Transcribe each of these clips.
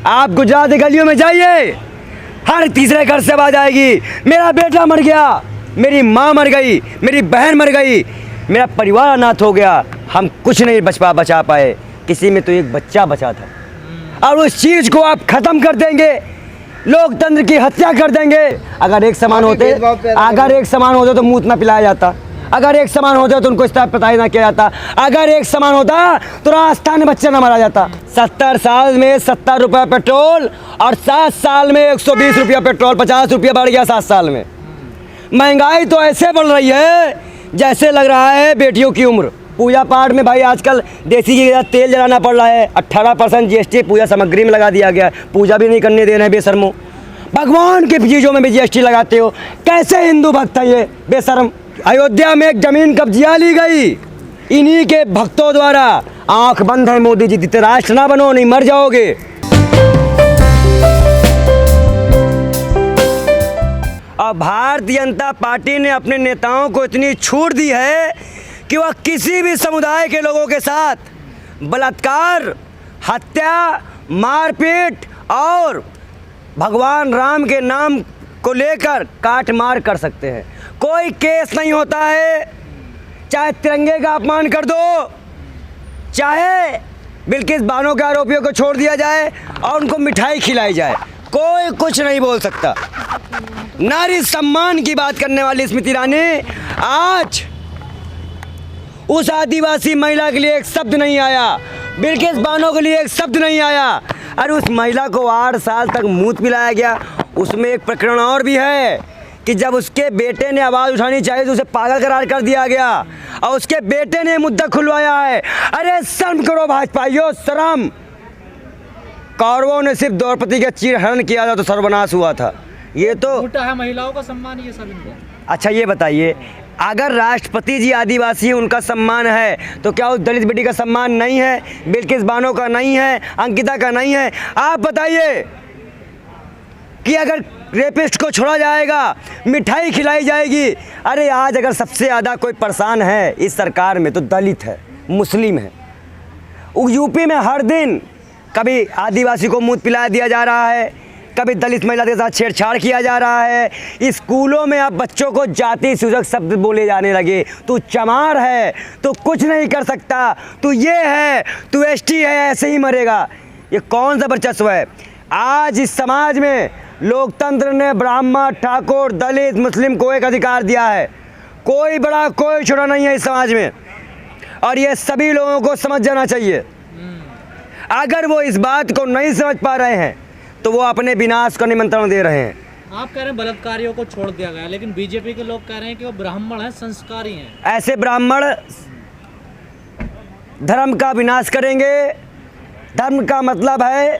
आप गुजरात की गलियों में जाइए, हर तीसरे घर से आवाज आएगी, मेरा बेटा मर गया, मेरी माँ मर गई, मेरी बहन मर गई, मेरा परिवार अनाथ हो गया, हम कुछ नहीं बचा पाए, किसी में तो एक बच्चा बचा था। और उस चीज़ को आप ख़त्म कर देंगे, लोकतंत्र की हत्या कर देंगे। अगर एक समान होते तो मूत न पिलाया जाता, अगर एक समान होता तो उनको इस्तेमाल ना किया जाता, अगर एक समान होता तो राजस्थान में बच्चा न मारा जाता। 70 साल में 70 रुपये पेट्रोल और 7 साल में 120 रुपया पेट्रोल, 50 रुपया बढ़ गया 7 साल में। महंगाई तो ऐसे बढ़ रही है जैसे लग रहा है बेटियों की उम्र। पूजा पाठ में भाई आजकल देसी घी के साथ तेल जलाना पड़ रहा है, 18% GST पूजा सामग्री में लगा दिया गया है, पूजा भी नहीं करने दे रहे हैं बेशर्मों। भगवान की चीज़ों में भी GST लगाते हो, कैसे हिंदू भक्त है ये बेशर्म। अयोध्या में एक जमीन कब्जा ली गई इन्हीं के भक्तों द्वारा। आंख बंद है मोदी जी, धृतराष्ट्र ना बनो, नहीं मर जाओगे। अब भारतीय जनता पार्टी ने अपने नेताओं को इतनी छूट दी है कि वह किसी भी समुदाय के लोगों के साथ बलात्कार, हत्या, मारपीट और भगवान राम के नाम को लेकर काट मार कर सकते हैं। कोई केस नहीं होता है, चाहे तिरंगे का अपमान कर दो, चाहे बिल्किस बानो के आरोपियों को छोड़ दिया जाए और उनको मिठाई खिलाई जाए, कोई कुछ नहीं बोल सकता। नारी सम्मान की बात करने वाली स्मृति ईरानी आज उस आदिवासी महिला के लिए एक शब्द नहीं आया, बिल्किस बानो के लिए एक शब्द नहीं आया। अरे उस महिला को 8 साल तक मूत पिलाया गया। उसमें एक प्रकरण और भी है कि जब उसके बेटे ने आवाज़ उठानी चाहिए तो उसे पागल करार कर दिया गया और उसके बेटे ने मुद्दा खुलवाया है। अरे शर्म करो भाजपाइयों, शर्म। कौरवों ने सिर्फ द्रौपदी का चीरहरण किया था तो सर्वनाश हुआ था। ये तो उल्टा है महिलाओं का सम्मान, ये सब इनको। अच्छा ये बताइए, अगर राष्ट्रपति जी आदिवासी हैं, उनका सम्मान है, तो क्या उस दलित बेटी का सम्मान नहीं है? बिल्किस बानो का नहीं है? अंकिता का नहीं है? आप बताइए कि अगर रेपिस्ट को छोड़ा जाएगा, मिठाई खिलाई जाएगी। अरे आज अगर सबसे ज़्यादा कोई परेशान है इस सरकार में तो दलित है, मुस्लिम है। यूपी में हर दिन कभी आदिवासी को मूत पिला दिया जा रहा है, कभी दलित महिला के साथ छेड़छाड़ किया जा रहा है। स्कूलों में अब बच्चों को जाति सूचक शब्द बोले जाने लगे। तू चमार है, तू कुछ नहीं कर सकता, तू ये है, तू ST है, ऐसे ही मरेगा। ये कौन सा वर्चस्व है? आज इस समाज में लोकतंत्र ने ब्राह्मण, ठाकुर, दलित, मुस्लिम को एक अधिकार दिया है। कोई बड़ा कोई छोटा नहीं है इस समाज में, और ये सभी लोगों को समझ जाना चाहिए। अगर वो इस बात को नहीं समझ पा रहे हैं तो वो अपने विनाश का निमंत्रण दे रहे हैं। आप कह रहे हैं बलात्कारियों को छोड़ दिया गया, लेकिन बीजेपी के लोग कह रहे हैं कि वो ब्राह्मण हैं, संस्कारी हैं। ऐसे ब्राह्मण धर्म का विनाश करेंगे। धर्म का मतलब है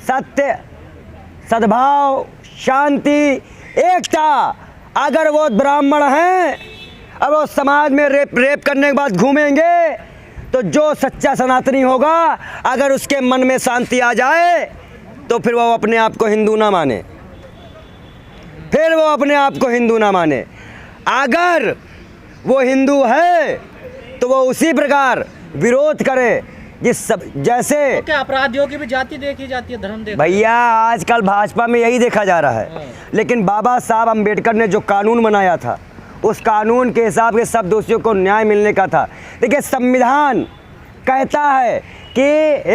सत्य, सद्भाव, शांति, एकता। अगर वो ब्राह्मण हैं और वो समाज में रेप करने के बाद घूमेंगे तो जो सच्चा सनातनी होगा, अगर उसके मन में शांति आ जाए तो फिर वो अपने आप को हिंदू ना माने, फिर वो अपने आप को हिंदू ना माने। अगर वो हिंदू है तो वो उसी प्रकार विरोध करे जैसे तो क्या अपराधियों की भी जाति देखी जाती है, धर्म देखा? भैया आजकल भाजपा में यही देखा जा रहा है। लेकिन बाबा साहब अम्बेडकर ने जो कानून बनाया था, उस कानून के हिसाब से सब दोषियों को न्याय मिलने का था। देखिए संविधान कहता है कि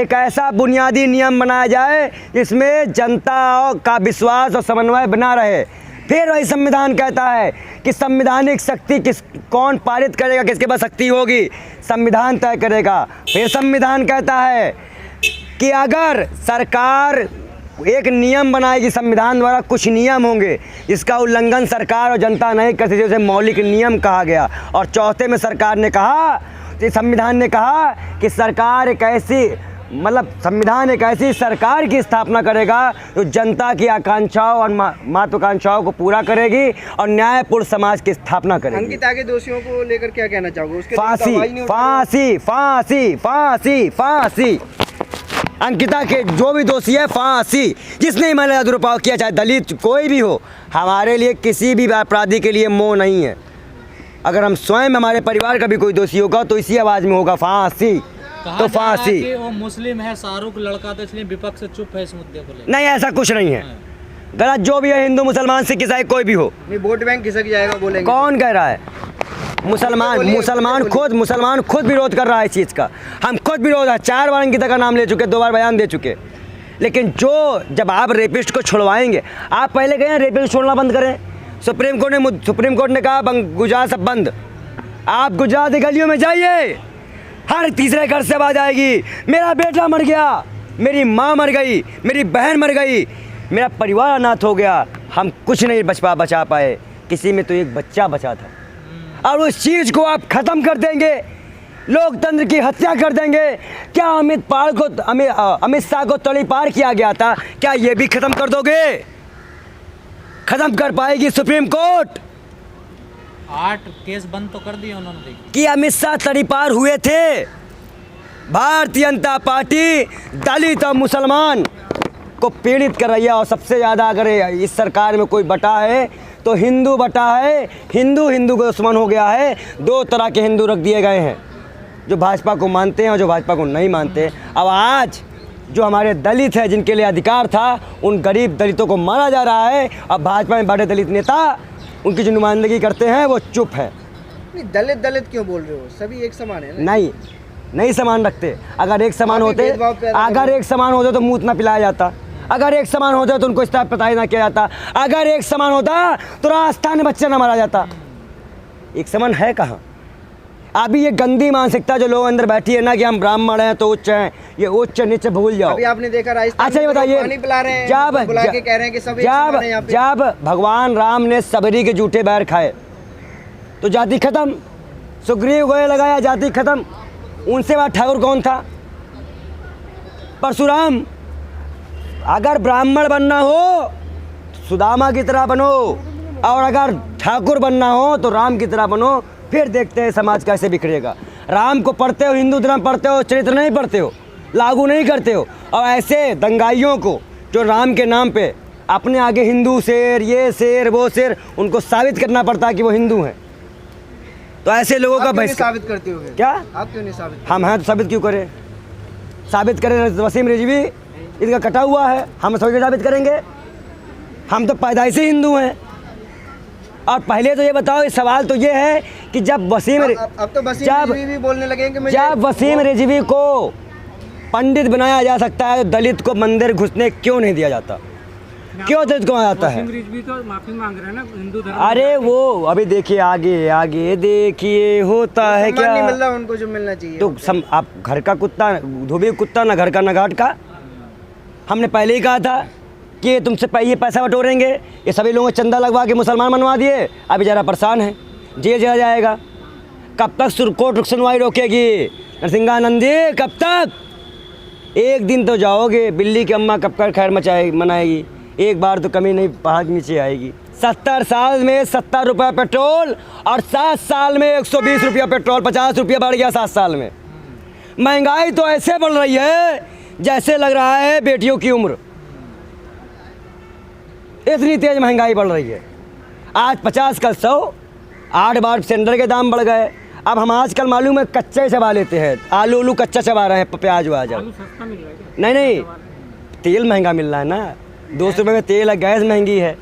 एक ऐसा बुनियादी नियम बनाया जाए जिसमें जनता का विश्वास और समन्वय बना रहे। फिर वही संविधान कहता है कि संवैधानिक शक्ति कौन पारित करेगा, किसके पास शक्ति होगी, संविधान तय करेगा। फिर संविधान कहता है कि अगर सरकार एक नियम बनाएगी, संविधान द्वारा कुछ नियम होंगे जिसका उल्लंघन सरकार और जनता नहीं कर सकती, उसे मौलिक नियम कहा गया। और चौथे में सरकार ने कहा, संविधान ने कहा कि सरकार एक ऐसी संविधान एक ऐसी सरकार की स्थापना करेगा जो जनता की आकांक्षाओं और महत्वाकांक्षाओं को पूरा करेगी और न्यायपूर्ण समाज की स्थापना करेगी। अंकिता के दोषियों को लेकर क्या कहना चाहोगे? उसके फांसी, फांसी, फांसी, फांसी, फांसी। अंकिता के जो भी दोषी है, फांसी। जिसने महिला का दुरुपयोग किया, चाहे दलित कोई भी हो, हमारे लिए किसी भी अपराधी के लिए मोह नहीं है। अगर हम स्वयं हमारे परिवार का भी कोई दोषी होगा तो इसी आवाज़ में होगा, फांसी। कहा तो जा रहा है फांसी। कि वो मुस्लिम है, शाहरुख लड़का, तो इसलिए विपक्ष से चुप है इस मुद्दे को लेकर। नहीं, ऐसा कुछ नहीं है। गलत, जो भी है, हिंदू मुसलमान सिख ईसाई कोई भी हो। नहीं, वोट बैंक खिसक जाएगा बोलेंगे। कौन कह रहा है? मुसलमान खुद विरोध कर रहा है इस चीज़ का। हम खुद विरोध है, 4 बार अंकिता का नाम ले चुके, 2 बार बयान दे चुके। लेकिन जब आप रेपिस्ट को छुड़वाएंगे, आप पहले कहें रेपिस्ट छोड़ना बंद करें। सुप्रीम कोर्ट ने कहा गुजरात सब बंद। आप गुजरात की गलियों में जाइए, हर तीसरे घर से आवाज आएगी, मेरा बेटा मर गया, मेरी माँ मर गई, मेरी बहन मर गई, मेरा परिवार अनाथ हो गया, हम कुछ नहीं बचा पाए, किसी में तो एक बच्चा बचा था। और उस चीज़ को आप ख़त्म कर देंगे, लोकतंत्र की हत्या कर देंगे। क्या अमित शाह को तड़ीपार किया गया था, क्या ये भी ख़त्म कर दोगे? ख़त्म कर पाएगी सुप्रीम कोर्ट? 8 केस बंद तो कर दिए उन्होंने, देखिए कि अमित शाह तड़ीपार हुए थे। भारतीय जनता पार्टी दलित और मुसलमान को पीड़ित कर रही है। और सबसे ज़्यादा अगर इस सरकार में कोई बटा है तो हिंदू बटा है। हिंदू को दुश्मन हो गया है। 2 तरह के हिंदू रख दिए गए हैं, जो भाजपा को मानते हैं और जो भाजपा को नहीं मानते। अब आज जो हमारे दलित हैं, जिनके लिए अधिकार था, उन गरीब दलितों को मारा जा रहा है। अब भाजपा में बड़े दलित नेता उनकी जो नुमाइंदगी करते हैं वो चुप है। नहीं, दलित क्यों बोल रहे हो? सभी एक समान है ना? नहीं समान रखते। अगर एक समान होते तो मुँह ना पिलाया जाता। अगर एक समान होते तो उनको इस तरह पता ही ना किया जाता। अगर एक समान होता तो राजस्थान में बच्चा ना मारा जाता। एक समान है कहाँ? अभी ये गंदी मानसिकता जो लोगों अंदर बैठी है ना, कि हम ब्राह्मण हैं तो उच्च हैं, ये उच्च नीचे भूल जाओ। अभी आपने देखा राजस्थान अच्छा, ये बताइए, पानी पिला रहे हैं, बुला के कह रहे हैं कि सब एक समान है यहाँ पे। जब भगवान राम ने सबरी के जूठे बैर खाए तो जाति खत्म। सुग्रीव गोये लगाया, जाति खत्म। उनसे बाद ठाकुर कौन था? परशुराम। अगर ब्राह्मण बनना हो सुदामा की तरह बनो, और अगर ठाकुर बनना हो तो राम की तरह बनो। फिर देखते हैं समाज कैसे बिखरेगा। राम को पढ़ते हो, हिंदू धर्म पढ़ते हो, चरित्र नहीं पढ़ते हो, लागू नहीं करते हो। और ऐसे दंगाइयों को जो राम के नाम पे अपने आगे हिंदू शेर, ये शेर, वो शेर, उनको साबित करना पड़ता है कि वो हिंदू हैं। तो ऐसे लोगों का साबित करते हो क्या? आप क्यों नहीं साबित? हम हैं तो साबित क्यों करें? साबित करें वसीम रिजवी इनका कटा हुआ है, हम सोच के साबित करेंगे? हम तो पैदाइश से हिंदू हैं। और पहले तो ये बताओ, ये सवाल तो ये है कि जब वसीम रिजवी भी बोलने लगे कि जब वसीम रिजवी को पंडित बनाया जा सकता है, तो दलित को मंदिर घुसने क्यों नहीं दिया जाता? क्यों दलित को आता है? रिजवी तो माफी मांग रहे हैं ना हिंदू धर्म। अरे वो अभी देखिए, आगे देखिए होता है क्या? नहीं मिल रहा उनको जो मिलना चाहिए। तो आप घर का कुत्ता, धोबी कुत्ता, ना घर का ना घाट का। हमने पहले ही कहा था कि ये तुमसे ये पैसा बटोरेंगे। ये सभी लोगों को चंदा लगवा के मुसलमान बनवा दिए, अभी ज़रा परेशान है, जेल चला जाएगा। कब तक कोर्ट सुनवाई रोकेगी? नरसिंहानंद जी, कब तक? एक दिन तो जाओगे। बिल्ली की अम्मा कब कर खैर मनाएगी? एक बार तो कमी नहीं पहाड़ नीचे आएगी। 70 साल में 70 रुपये पेट्रोल, और 7 साल में 120 रुपया पेट्रोल, 50 रुपया बढ़ गया 7 साल में। महंगाई तो ऐसे बढ़ रही है जैसे लग रहा है बेटियों की उम्र। इतनी तेज महंगाई बढ़ रही है। आज 50 कल 100, 8 बार सिलेंडर के दाम बढ़ गए। अब हम आजकल मालूम है कच्चे चबा लेते हैं, आलू कच्चा चबा रहे हैं, प्याज व्याज। नहीं, तेल महंगा मिल रहा है ना, 200 रुपये में तेल है, गैस महंगी है,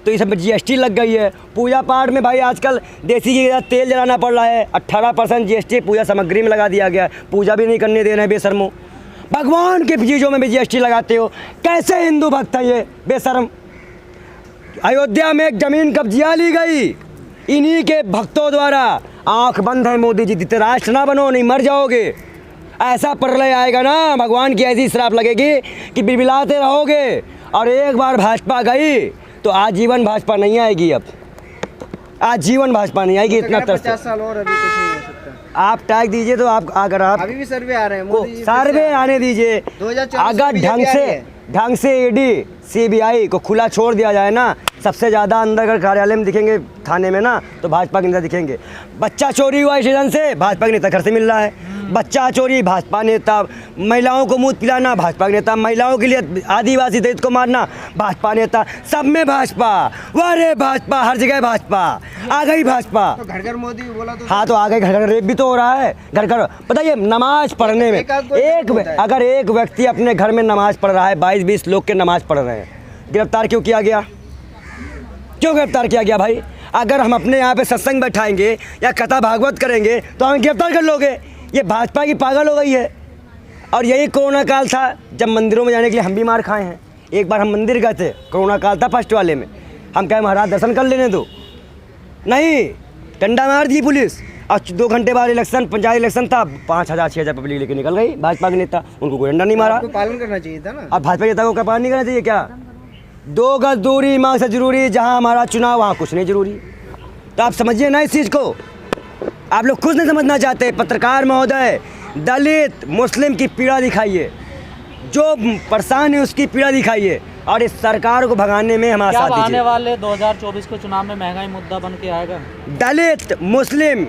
तो ये सब GST लग गई है। पूजा पाठ में भाई आजकल देसी घी के साथ तेल जलाना पड़ रहा है। 18% GST पूजा सामग्री में लगा दिया गया है। पूजा भी नहीं करने दे रहे हैं बेशर्मों। भगवान की चीज़ों में भी GST लगाते हो। कैसे हिंदू भक्त है ये बेशर्म? अयोध्या में एक ज़मीन कब्जिया ली गई इन्हीं के भक्तों द्वारा। आंख बंद है मोदी जी, धृतराष्ट्र ना बनो, नहीं मर जाओगे। ऐसा प्रलय आएगा ना, भगवान की ऐसी श्राप लगेगी कि बिलबिलाते रहोगे। और एक बार भाजपा गई तो आजीवन भाजपा नहीं आएगी। अब आजीवन भाजपा नहीं आएगी। इतना 50 साल और अभी कुछ नहीं हो सकता। आप टैग दीजिए तो आप, अगर आप अभी भी सर्वे आ रहे हैं, सर्वे आने दीजिए। 2024 अगर ढंग से ED CBI को खुला छोड़ दिया जाए ना, सबसे ज़्यादा अंदर अगर कार्यालय में दिखेंगे, थाने में ना, तो भाजपा के नेता दिखेंगे। बच्चा चोरी हुआ स्टेशन से, भाजपा के नेता घर से मिल रहा है। बच्चा चोरी भाजपा नेता, महिलाओं को मूत पिलाना भाजपा नेता, महिलाओं के लिए आदिवासी दलित को मारना भाजपा नेता, सब में भाजपा, वारे भाजपा, हर जगह भाजपा, आ गई भाजपा। तो घर घर मोदी बोला तो हाँ तो आ गए, घर घर रेप भी तो हो रहा है, घर घर पता है। नमाज पढ़ने में अगर एक व्यक्ति अपने घर में नमाज पढ़ रहा है, 22-20 लोग के नमाज पढ़ रहे हैं, गिरफ्तार क्यों किया गया? क्यों गिरफ्तार किया गया भाई? अगर हम अपने यहाँ पे सत्संग बैठाएंगे या कथा भागवत करेंगे तो हमें गिरफ्तार कर लोगे। ये भाजपा की पागल हो गई है। और यही कोरोना काल था जब मंदिरों में जाने के लिए हम भी मार खाए हैं। एक बार हम मंदिर गए थे, कोरोना काल था फर्स्ट वाले में, हम कहे महाराज दर्शन कर लेने दो, नहीं, डंडा मार दी पुलिस। और 2 घंटे बाद इलेक्शन, पंचायत इलेक्शन था, 5,000-6,000 पब्लिक लेके निकल गई। भाजपा के नेता, उनको कोई डंडा नहीं मारा। आपको पालन करना चाहिए था ना। अब भाजपा नेता को क्या पालन नहीं करना चाहिए क्या? 2 गज दूरी माँ से जरूरी, जहाँ हमारा चुनाव वहाँ कुछ नहीं जरूरी। तो आप समझिए ना इस चीज़ को, आप लोग कुछ नहीं समझना चाहते। पत्रकार महोदय, दलित मुस्लिम की पीड़ा दिखाइए, जो परेशान है उसकी पीड़ा दिखाइए, और इस सरकार को भगाने में हमारा क्या साथ आने दीजिए। वाले 2024 के चुनाव में महंगाई मुद्दा बन के आएगा? दलित मुस्लिम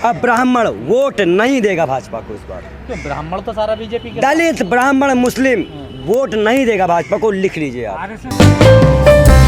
और ब्राह्मण वोट नहीं देगा भाजपा को इस बार। क्यों? ब्राह्मण तो सारा बीजेपी के दलित ब्राह्मण मुस्लिम वोट नहीं देगा भाजपा को, लिख लीजिए आप। RSS